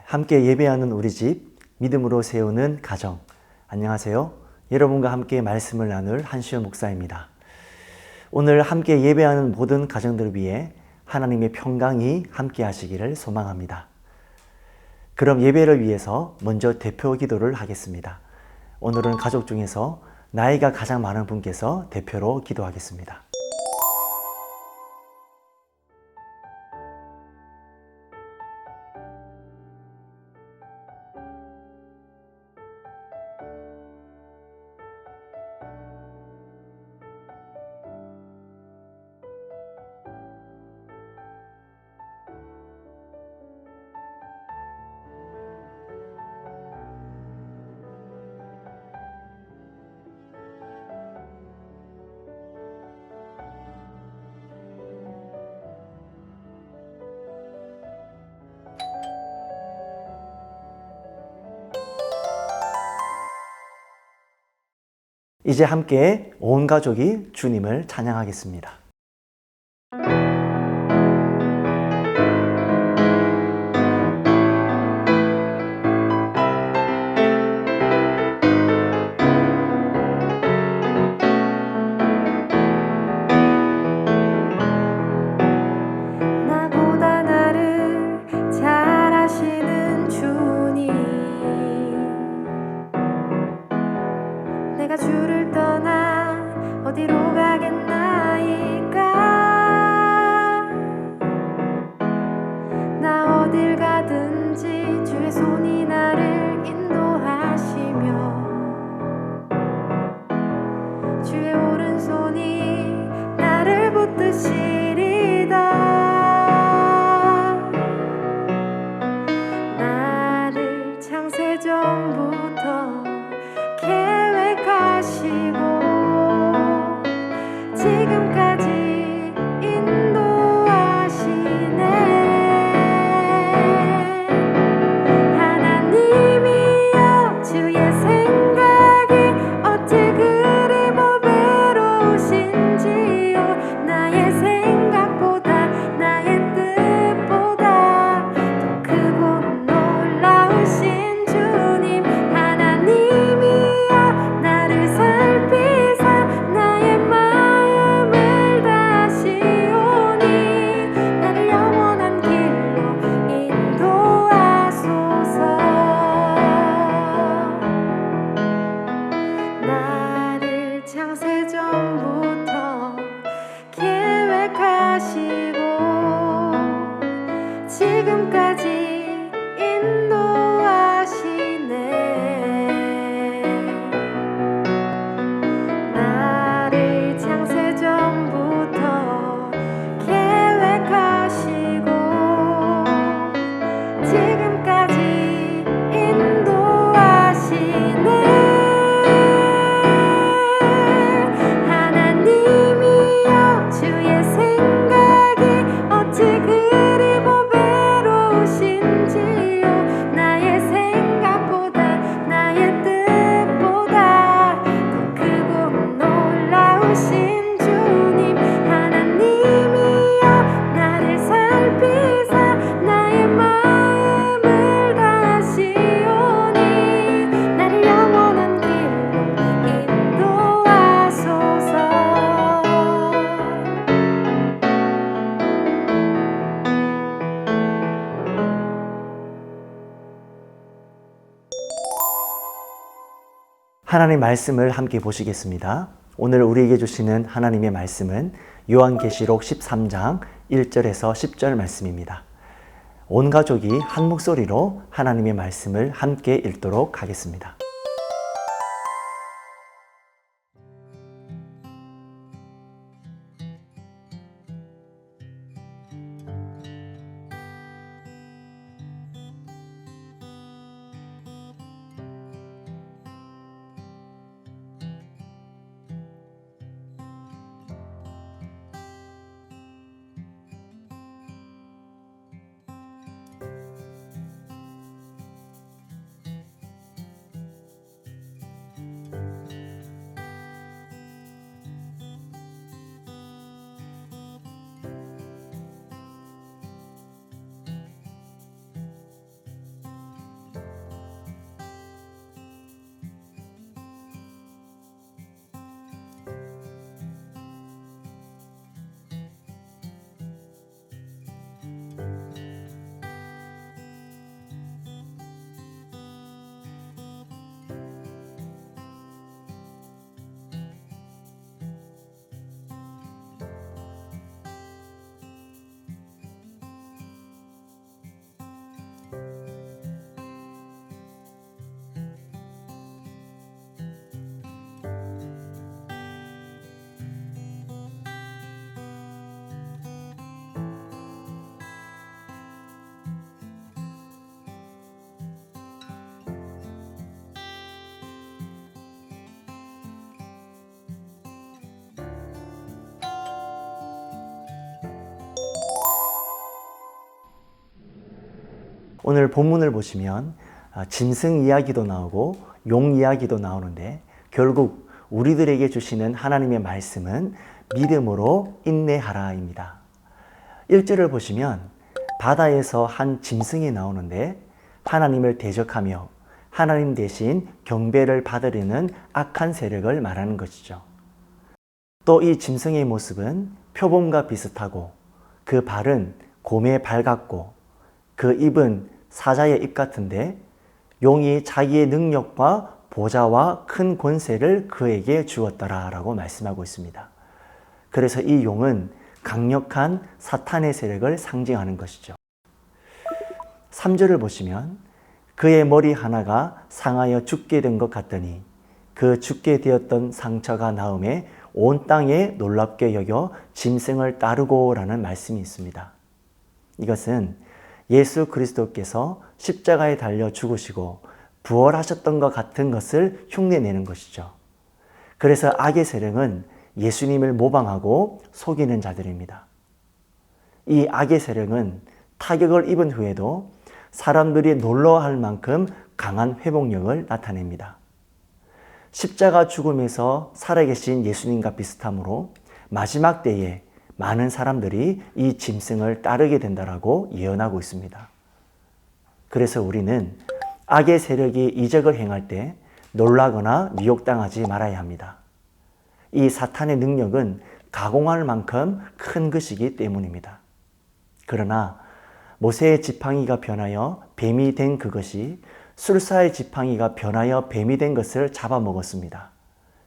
함께 예배하는 우리 집, 믿음으로 세우는 가정. 안녕하세요. 여러분과 함께 말씀을 나눌 한시현 목사입니다. 오늘 함께 예배하는 모든 가정들을 위해 하나님의 평강이 함께 하시기를 소망합니다. 그럼 예배를 위해서 먼저 대표 기도를 하겠습니다. 오늘은 가족 중에서 나이가 가장 많은 분께서 대표로 기도하겠습니다. 이제 함께 온 가족이 주님을 찬양하겠습니다. 나보다 나를 잘 아시는 주님, 내가 주를 떠나 어디로 가겠나이까. 나 어딜 가든지 주의 손이 나를 인도하시며 주의 오른손이 나를 붙드시리다. 나를 창세전부터 계획하시고 지금까지 인도하시네. 하나님이여, 주의 생각이 어찌 그리 보배로우신지요. 나의 생각보다, 나의 뜻보다 더 크고 놀라우신 주님. 하나님이여, 나를 살피사 나의 마음을 다시오니 나를 영원한 길로 인도하소서. 나를 창세전부터 계획하시고 지금까지 인도하시네. 나를 창세전부터 계획하시고 지금까지 인도하시네. 하나님이여, 주의 생각이 어찌 그리 보배로우신지요. 나의 생각보다, 나의 뜻보다 더 크고 놀라우신 주님. 하나님이여, 나를 살피사 나의 마음을 다시오니 나를 영원한 길로 인도하소서. 하나님 말씀을 함께 보시겠습니다. 오늘 우리에게 주시는 하나님의 말씀은 요한계시록 13장 1절에서 10절 말씀입니다. 온 가족이 한 목소리로 하나님의 말씀을 함께 읽도록 하겠습니다. 오늘 본문을 보시면 짐승 이야기도 나오고 용 이야기도 나오는데 결국 우리들에게 주시는 하나님의 말씀은 믿음으로 인내하라입니다. 1절을 보시면 바다에서 한 짐승이 나오는데 하나님을 대적하며 하나님 대신 경배를 받으려는 악한 세력을 말하는 것이죠. 또 이 짐승의 모습은 표범과 비슷하고 그 발은 곰의 발 같고 그 입은 사자의 입 같은데 용이 자기의 능력과 보좌와 큰 권세를 그에게 주었더라라고 말씀하고 있습니다. 그래서 이 용은 강력한 사탄의 세력을 상징하는 것이죠. 3절을 보시면 그의 머리 하나가 상하여 죽게 된 것 같더니 그 죽게 되었던 상처가 나음에 온 땅에 놀랍게 여겨 짐승을 따르고라는 말씀이 있습니다. 이것은 예수 그리스도께서 십자가에 달려 죽으시고 부활하셨던 것 같은 것을 흉내내는 것이죠. 그래서 악의 세력은 예수님을 모방하고 속이는 자들입니다. 이 악의 세력은 타격을 입은 후에도 사람들이 놀라워할 만큼 강한 회복력을 나타냅니다. 십자가 죽음에서 살아계신 예수님과 비슷하므로 마지막 때에 많은 사람들이 이 짐승을 따르게 된다라고 예언하고 있습니다. 그래서 우리는 악의 세력이 이적을 행할 때 놀라거나 미혹당하지 말아야 합니다. 이 사탄의 능력은 가공할 만큼 큰 것이기 때문입니다. 그러나 모세의 지팡이가 변하여 뱀이 된 그것이 술사의 지팡이가 변하여 뱀이 된 것을 잡아먹었습니다.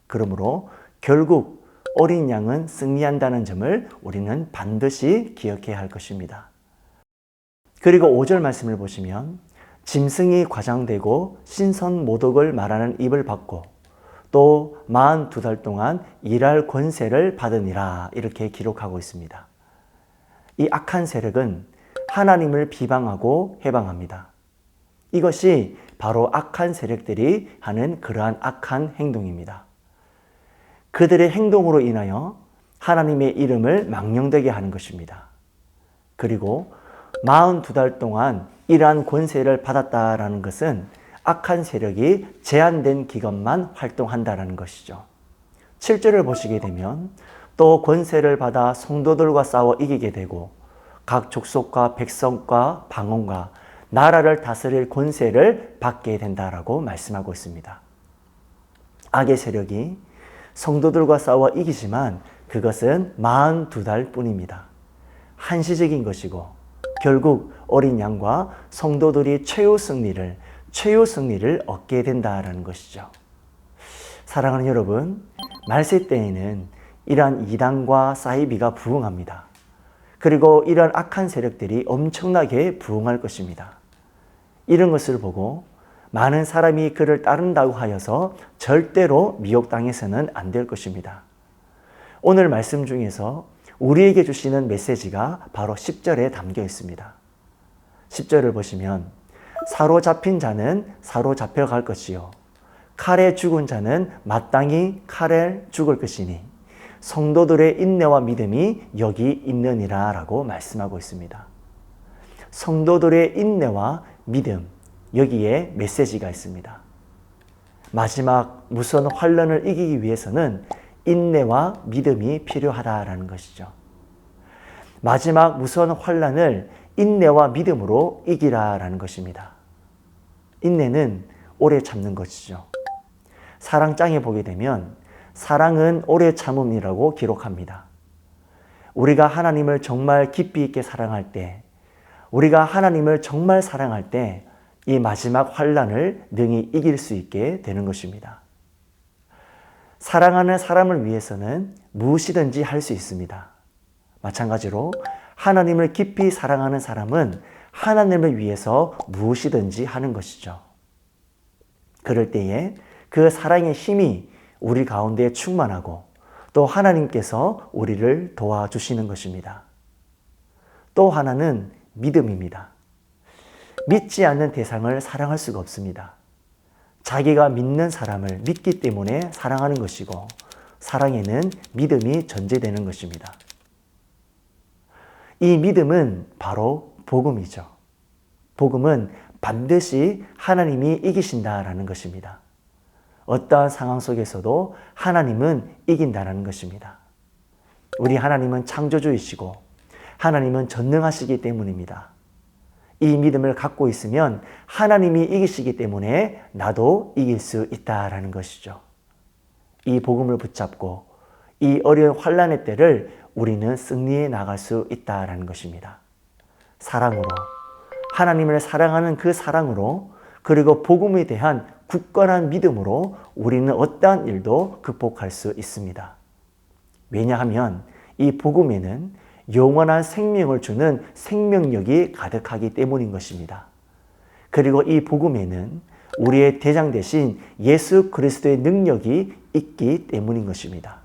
그러므로 결국 어린 양은 승리한다는 점을 우리는 반드시 기억해야 할 것입니다. 그리고 5절 말씀을 보시면 짐승이 과장되고 신선 모독을 말하는 입을 받고 또 42달 동안 일할 권세를 받으니라 이렇게 기록하고 있습니다. 이 악한 세력은 하나님을 비방하고 해방합니다. 이것이 바로 악한 세력들이 하는 그러한 악한 행동입니다. 그들의 행동으로 인하여 하나님의 이름을 망령되게 하는 것입니다. 그리고 42달 동안 이러한 권세를 받았다라는 것은 악한 세력이 제한된 기간만 활동한다라는 것이죠. 7절을 보시게 되면 또 권세를 받아 성도들과 싸워 이기게 되고 각 족속과 백성과 방언과 나라를 다스릴 권세를 받게 된다라고 말씀하고 있습니다. 악의 세력이 성도들과 싸워 이기지만 그것은 42달 뿐입니다. 한시적인 것이고 결국 어린 양과 성도들이 최후 승리를 얻게 된다라는 것이죠. 사랑하는 여러분, 말세 때에는 이러한 이단과 사이비가 부흥합니다. 그리고 이러한 악한 세력들이 엄청나게 부흥할 것입니다. 이런 것을 보고 많은 사람이 그를 따른다고 하여서 절대로 미혹당해서는 안 될 것입니다. 오늘 말씀 중에서 우리에게 주시는 메시지가 바로 10절에 담겨 있습니다. 10절을 보시면 사로잡힌 자는 사로잡혀갈 것이요 칼에 죽은 자는 마땅히 칼에 죽을 것이니 성도들의 인내와 믿음이 여기 있느니라 라고 말씀하고 있습니다. 성도들의 인내와 믿음, 여기에 메시지가 있습니다. 마지막 무서운 환난을 이기기 위해서는 인내와 믿음이 필요하다라는 것이죠. 마지막 무서운 환난을 인내와 믿음으로 이기라라는 것입니다. 인내는 오래 참는 것이죠. 사랑장에 보게 되면 사랑은 오래 참음이라고 기록합니다. 우리가 하나님을 정말 깊이 있게 사랑할 때, 우리가 하나님을 정말 사랑할 때 이 마지막 환난을 능히 이길 수 있게 되는 것입니다. 사랑하는 사람을 위해서는 무엇이든지 할 수 있습니다. 마찬가지로 하나님을 깊이 사랑하는 사람은 하나님을 위해서 무엇이든지 하는 것이죠. 그럴 때에 그 사랑의 힘이 우리 가운데 충만하고 또 하나님께서 우리를 도와주시는 것입니다. 또 하나는 믿음입니다. 믿지 않는 대상을 사랑할 수가 없습니다. 자기가 믿는 사람을 믿기 때문에 사랑하는 것이고 사랑에는 믿음이 전제되는 것입니다. 이 믿음은 바로 복음이죠. 복음은 반드시 하나님이 이기신다라는 것입니다. 어떠한 상황 속에서도 하나님은 이긴다라는 것입니다. 우리 하나님은 창조주이시고 하나님은 전능하시기 때문입니다. 이 믿음을 갖고 있으면 하나님이 이기시기 때문에 나도 이길 수 있다라는 것이죠. 이 복음을 붙잡고 이 어려운 환난의 때를 우리는 승리해 나갈 수 있다라는 것입니다. 사랑으로, 하나님을 사랑하는 그 사랑으로, 그리고 복음에 대한 굳건한 믿음으로 우리는 어떠한 일도 극복할 수 있습니다. 왜냐하면 이 복음에는 영원한 생명을 주는 생명력이 가득하기 때문인 것입니다. 그리고 이 복음에는 우리의 대장 되신 예수 그리스도의 능력이 있기 때문인 것입니다.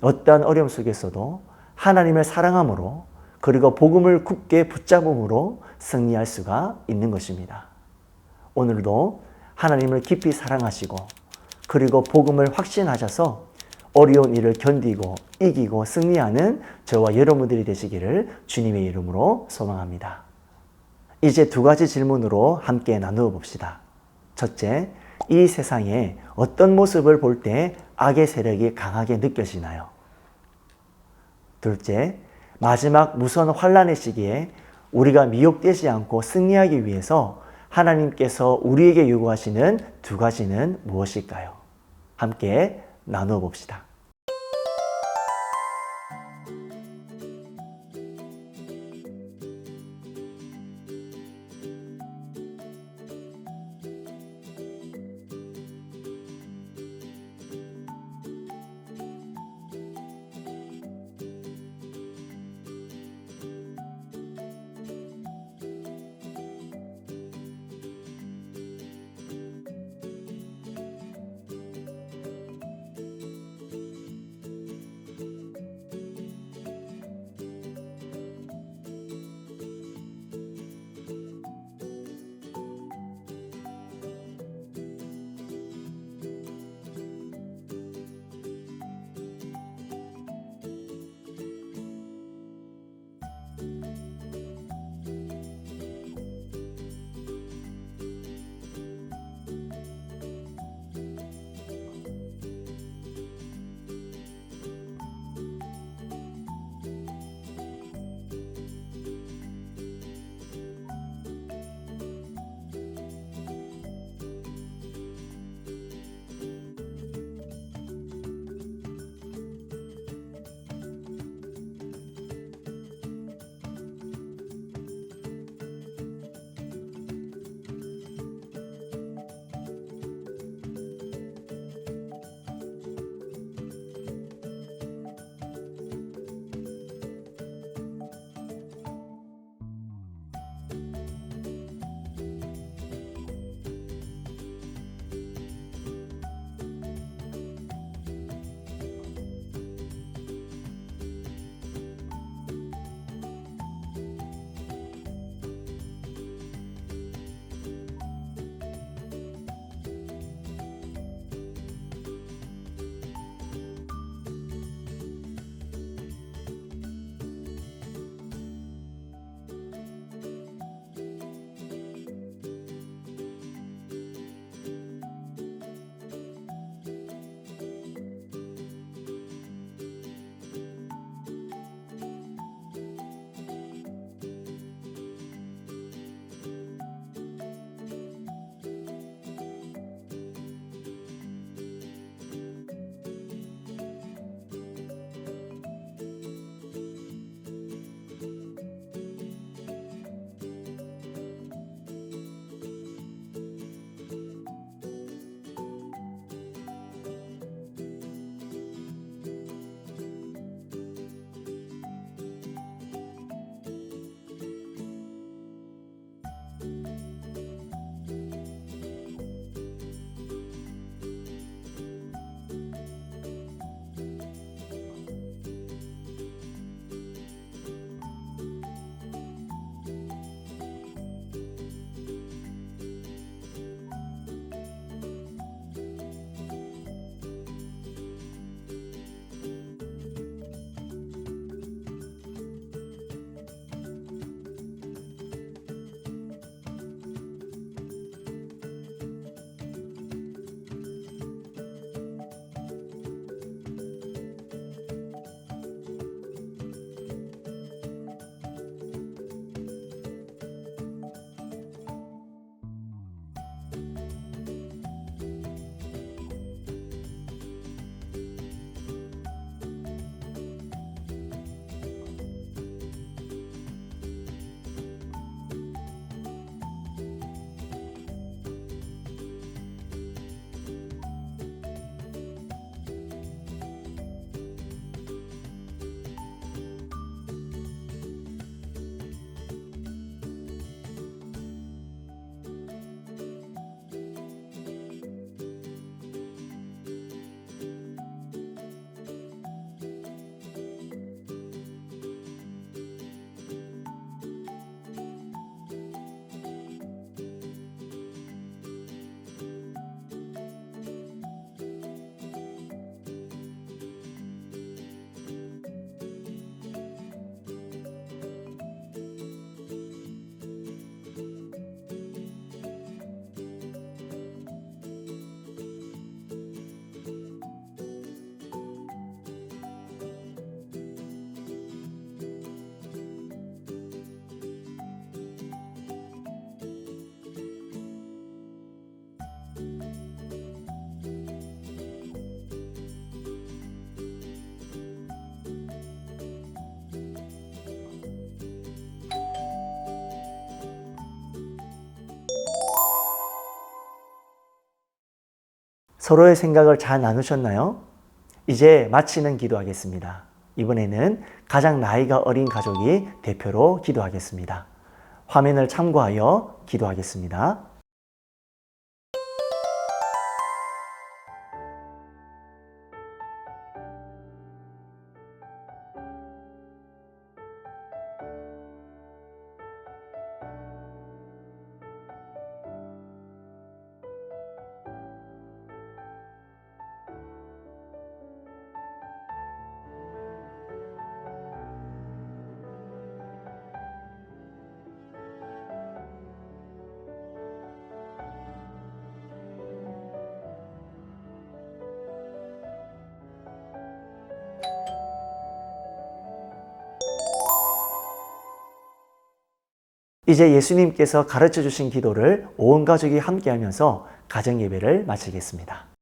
어떠한 어려움 속에서도 하나님을 사랑함으로, 그리고 복음을 굳게 붙잡음으로 승리할 수가 있는 것입니다. 오늘도 하나님을 깊이 사랑하시고, 그리고 복음을 확신하셔서 어려운 일을 견디고 이기고 승리하는 저와 여러분들이 되시기를 주님의 이름으로 소망합니다. 이제 두 가지 질문으로 함께 나누어 봅시다. 첫째, 이 세상에 어떤 모습을 볼 때 악의 세력이 강하게 느껴지나요? 둘째, 마지막 무서운 환난의 시기에 우리가 미혹되지 않고 승리하기 위해서 하나님께서 우리에게 요구하시는 두 가지는 무엇일까요? 함께 나누어 봅시다. 서로의 생각을 잘 나누셨나요? 이제 마치는 기도하겠습니다. 이번에는 가장 나이가 어린 가족이 대표로 기도하겠습니다. 화면을 참고하여 기도하겠습니다. 이제 예수님께서 가르쳐 주신 기도를 온 가족이 함께 하면서 가정 예배를 마치겠습니다.